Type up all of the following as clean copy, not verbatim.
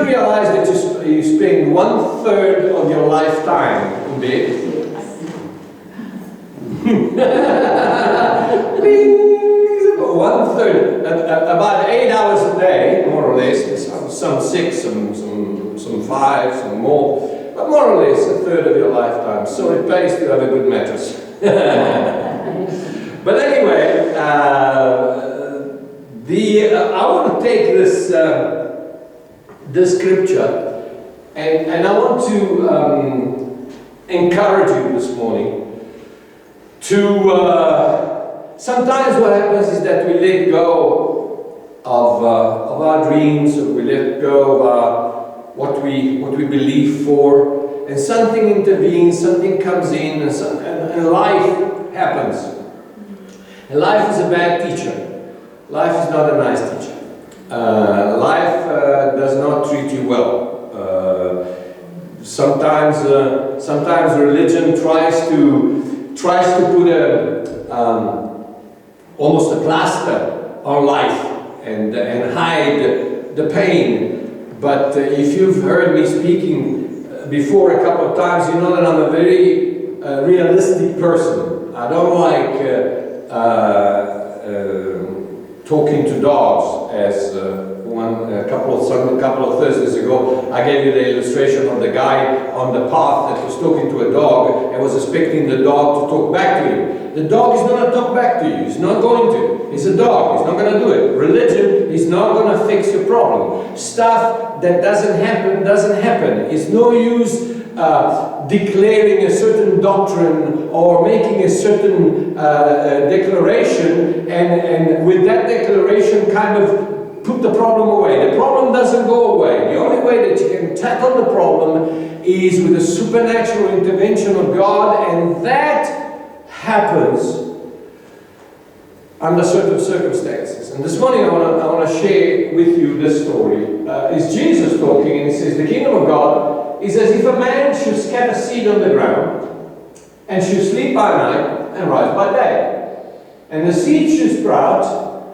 realize that you spend 1/3 of your lifetime in bed? One third, about 8 hours a day, more or less. Some 6, some 5, some more, but more or less 1/3 of your lifetime. So it pays to have a good mattress. But anyway, I want to take this scripture, and I want to encourage you this morning to. Sometimes what happens is that we let go of our dreams, or we let go of what we believe for, and something intervenes, something comes in, and life happens. And life is a bad teacher. Life is not a nice teacher. Life does not treat you well. Sometimes religion tries to put almost a plaster on life and hide the pain. But if you've heard me speaking before a couple of times, you know that I'm a very realistic person. I don't like talking to dogs, as a couple of Thursdays ago, I gave you the illustration of the guy on the path that was talking to a dog and was expecting the dog to talk back to him. The dog is not going to talk back to you. He's not going to. He's a dog. He's not going to do it. Religion is not going to fix your problem. Stuff that doesn't happen, doesn't happen. It's no use declaring a certain doctrine or making a certain declaration, and with that declaration kind of put the problem away. The problem doesn't go away. The only way that you can tackle the problem is with the supernatural intervention of God, and that happens under certain circumstances. And this morning I want to share with you this story. It's Jesus talking, and he says, the kingdom of God is as if a man should scatter seed on the ground, and should sleep by night and rise by day. And the seed should sprout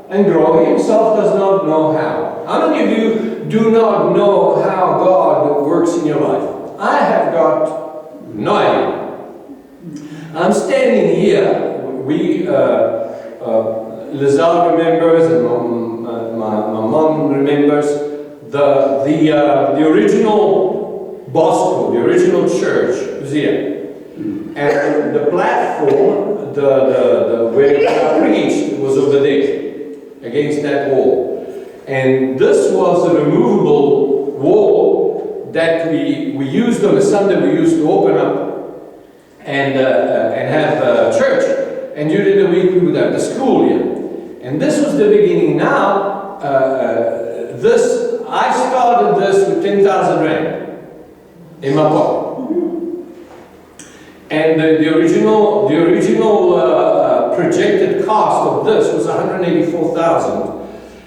and grow. He himself does not know how. How many of you do not know how God works in your life? I have got no idea. I'm standing here. We, Lizelle remembers, and my mom remembers the original Bosco, the original church was here, and the platform, where I preached, was over there, against that wall. And this was a removable wall that we used on a Sunday. We used to open up and have church, and during the week we would have the school here. And this was the beginning. Now, I started this with 10,000 rand in my pocket. And the original projected cost of this was 184,000.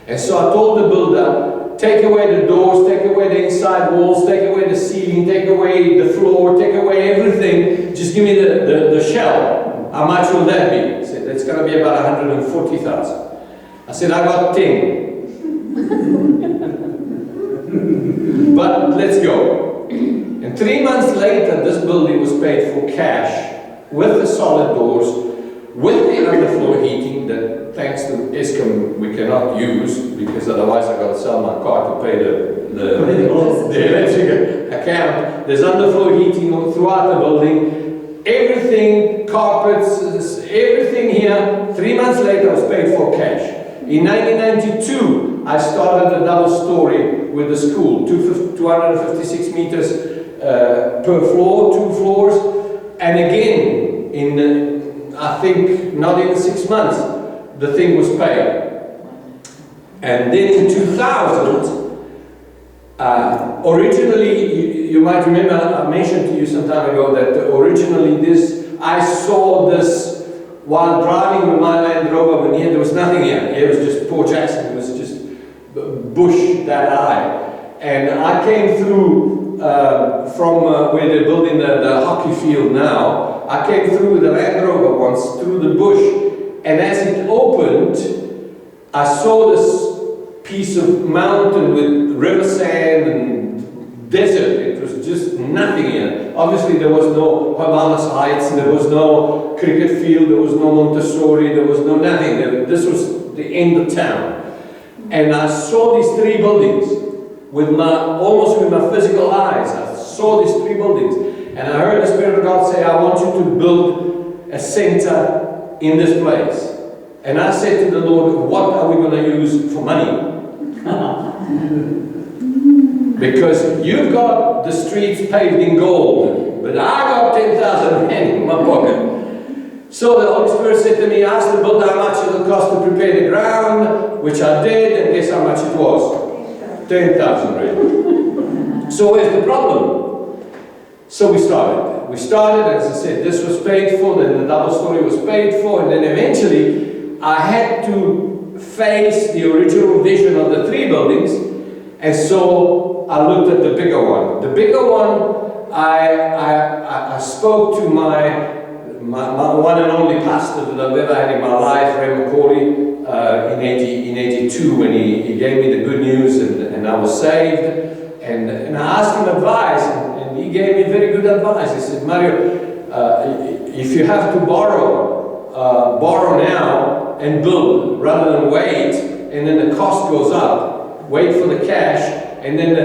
And so I told the builder, take away the doors, take away the inside walls, take away the ceiling, take away the floor, take away everything. Just give me the shell. How much will that be? He said, it's going to be about 140,000. I said, I got 10. But let's go. And 3 months later, this building was paid for cash, with the solid doors, with the underfloor heating that, thanks to Eskom, we cannot use, because otherwise I've got to sell my car to pay the electric account. There's underfloor heating throughout the building. Everything, carpets, everything here. 3 months later, was paid for cash. In 1992, I started a double story with the school, 256 meters per floor, 2 floors, and again, in I think not even 6 months, the thing was paid. And then in 2000, originally, you might remember I mentioned to you some time ago that originally I saw this while driving with my Land Rover, when here there was nothing here. Here was just Port Jackson. It was just bush that high. And I came through from where they're building the hockey field now. I came through with the Land Rover once, through the bush. And as it opened, I saw this piece of mountain with river sand and desert. It was just nothing here. Obviously there was no Habanas Heights, there was no cricket field, there was no Montessori, there was no nothing. This was the end of town. And I saw these 3 buildings almost with my physical eyes. I saw these 3 buildings. And I heard the Spirit of God say, I want you to build a center in this place. And I said to the Lord, what are we going to use for money? Because you've got the streets paved in gold, but I got 10,000 rand in my pocket. So the Holy Spirit said to me, ask the builder how much it will cost to prepare the ground, which I did, and guess how much it was? 10,000 rand. So where's the problem? So we started. We started, as I said, this was paid for, then the double story was paid for, and then eventually I had to face the original vision of the 3 buildings, and so I looked at the bigger one. The bigger one, I spoke to my one and only pastor that I've ever had in my life, Ray McCauley, in 82, when he gave me the good news and I was saved. And I asked him advice, and he gave me very good advice. He said, Mario, if you have to borrow now and build rather than wait, and then the cost goes up, wait for the cash, and then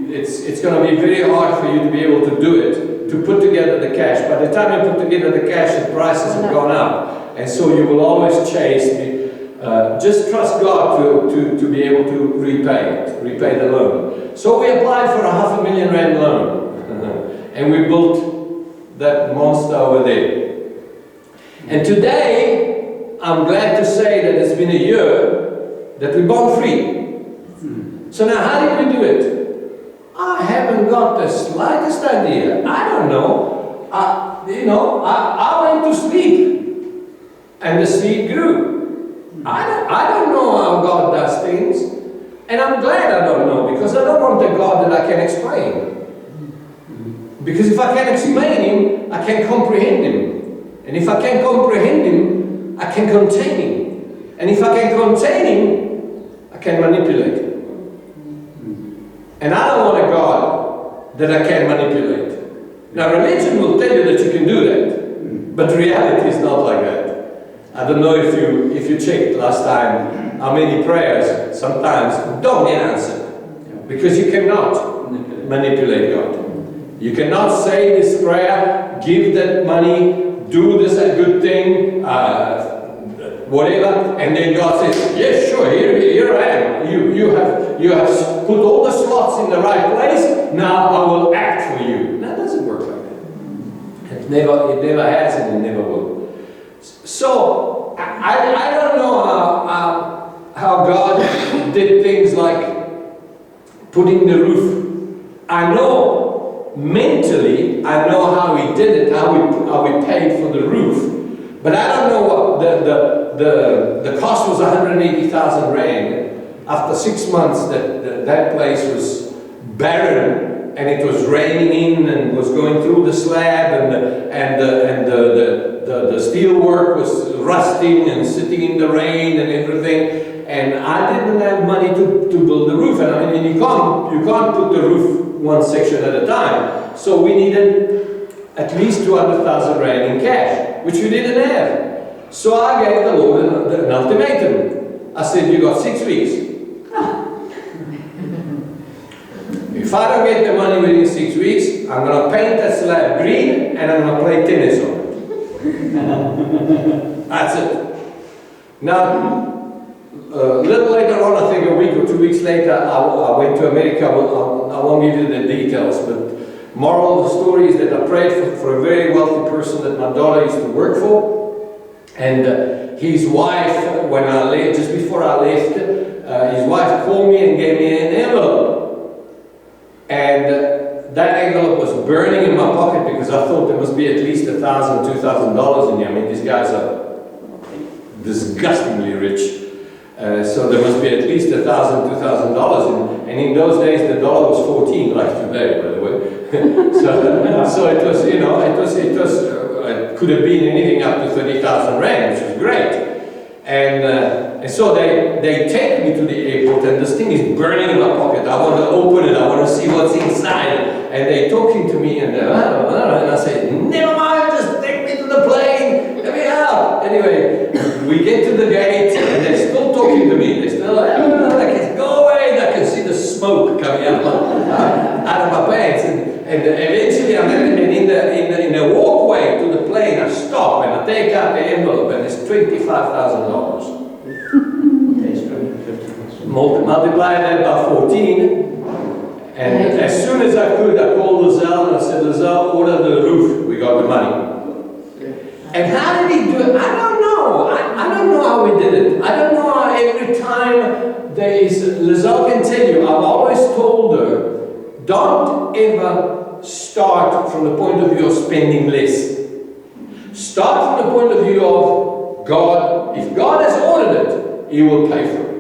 it's going to be very hard for you to be able to do it, to put together the cash. By the time you put together the cash, the prices have gone up, and so you will always chase. Just trust God to be able to repay the loan. So we applied for a $500,000 rand loan, and we built that monster over there. And today, I'm glad to say that it's been a year that we bond free. So now, how did we do it? I haven't got the slightest idea. I don't know. I went to sleep, and the seed grew. I don't know how God does things, and I'm glad I don't know, because I don't want a God that I can explain. Because if I can explain Him, I can comprehend Him. And if I can comprehend Him, I can contain Him. And if I can contain Him, I can manipulate Him. And I don't want a God that I can manipulate. Now, religion will tell you that you can do that, but reality is not like that. I don't know if you checked last time how many prayers sometimes don't get answered, because you cannot manipulate God. You cannot say this prayer, give that money, do this a good thing, whatever, and then God says, yes, sure, here I am. You have put all the slots in the right place, now I will act for you. That doesn't work like that. It never has, and it never will. So, I don't know how God did things like putting the roof. I know mentally, I know how He did it, how we paid for the roof. But I don't know what the cost was 180,000 rand. After 6 months, that place was barren, and it was raining in and was going through the slab, and the steel work was rusting and sitting in the rain and everything. And I didn't have money to build the roof. And I mean, you can't put the roof one section at a time. So we needed at least 200,000 rand in cash, which we didn't have. So I gave the Lord an ultimatum. I said, you got 6 weeks. If I don't get the money within 6 weeks, I'm going to paint that slab green and I'm going to play tennis on it. That's it. Now, a little later on, I think a week or 2 weeks later, I went to America. I won't give you the details, but moral of the story is that I prayed for a very wealthy person that my daughter used to work for. And his wife, when I left, just before I left, his wife called me and gave me an envelope. And that envelope was burning in my pocket, because I thought there must be at least $1,000, $2,000 in there. I mean, these guys are disgustingly rich. So there must be at least $1,000, $2,000 and in those days the dollar was 14, like today, by the way. so it was, you know, it could have been anything up to 30,000 rand, which was great. And And so they take me to the airport, and this thing is burning in my pocket. I want to open it, I want to see what's inside. And they're talking to me, and I say, never mind, just take me to the plane, let me out. Anyway, we get to the gate, and they're still talking to me. They're still like, go away. I can see the smoke coming out of my pants. And eventually I'm in the walkway to the plane. I stop and I take out the envelope, and it's $25,000. Multiply that by 14, and as soon as I could, I called Lizelle and I said, Lizelle, order the roof. We got the money. And how did he do it? I don't know. I don't know how we did it. I don't know how every time there is, Lizelle can tell you, I've always told her, don't ever start from the point of view of spending less. Start from the point of view of God. If God has ordered it, He will pay for it.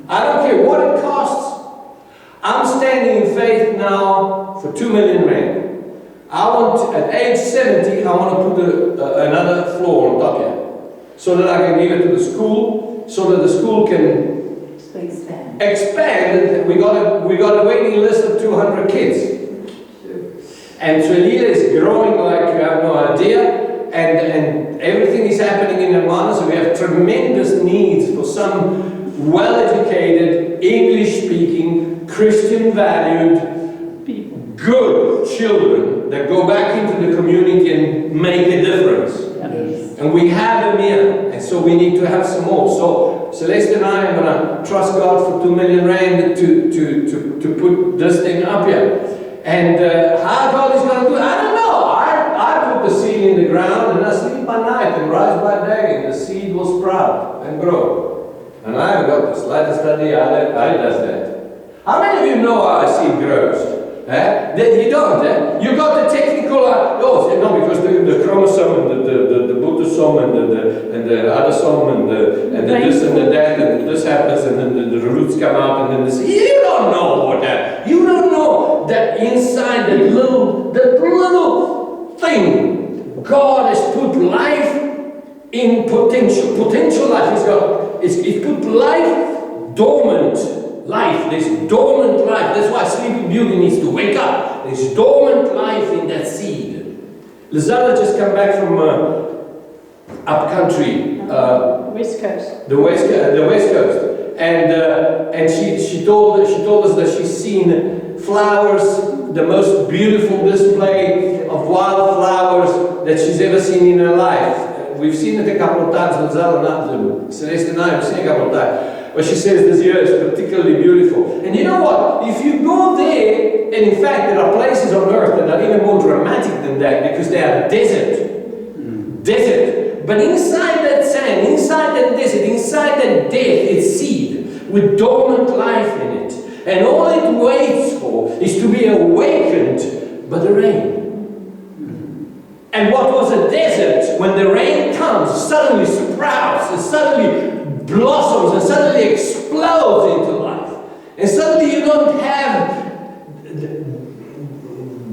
I don't care what it costs. I'm standing in faith now for 2 million rand. I want, at age 70, I want to put another floor on top here, so that I can give it to the school, so that the school can expand. We got a waiting list of 200 kids. And Trelila is growing like you have no idea, and everything is happening in Hermanus, so we have tremendous needs for some well-educated, English-speaking, Christian-valued, good children that go back into the community and make a difference. Yes. And we have them here, and so we need to have some more. So Celeste and I am going to trust God for 2 million rand to put this thing up here. And how God is going to do it, I don't know. I put the seed in the ground, and I sleep by night and rise by day, and the seed will sprout and grow. And I haven't got the slightest idea how it does that. How many of you know how a seed grows? You don't, You got the technical, no, because the chromosome and the butosome and the autosome and the this and the that, and this happens, and then the roots come out, and then this. You don't know what that. You don't know that inside that little thing, God has put life in potential. Potential life. He's put life, dormant life. There's dormant life. That's why Sleeping Beauty needs to wake up. There's dormant life in that seed. Lizella just come back from up country. West Coast. The West Coast. And she told us that she's seen flowers, the most beautiful display of wildflowers that she's ever seen in her life. We've seen it a couple of times, Celeste and I have seen it a couple of times. But she says this year is particularly beautiful. And you know what? If you go there, and in fact there are places on earth that are even more dramatic than that, because they are desert. Desert. But inside that sand, inside that desert, inside that death, it's seed with dormant life in it. And all it waits for is to be awakened by the rain. And what was a desert, when the rain comes, suddenly sprouts, and suddenly blossoms, and suddenly explodes into life. And suddenly you don't have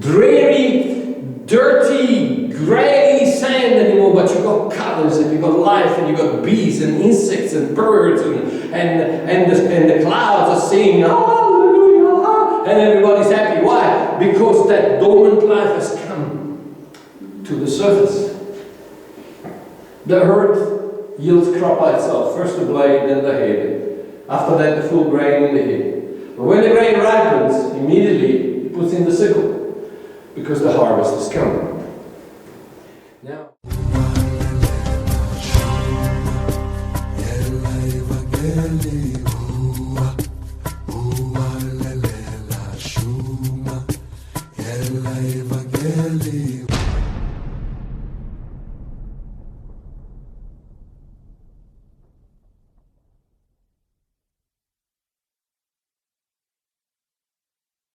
dreary, dirty, grey sand anymore, but you've got colors, and you've got life, and you've got bees, and insects, and birds, and the clouds are singing, hallelujah, and everybody's happy. Why? Because that dormant life has come to the surface. The earth yields crop by itself. First the blade, then the head. After that the full grain in the head. But when the grain ripens, immediately he puts in the sickle, because the harvest is coming. Now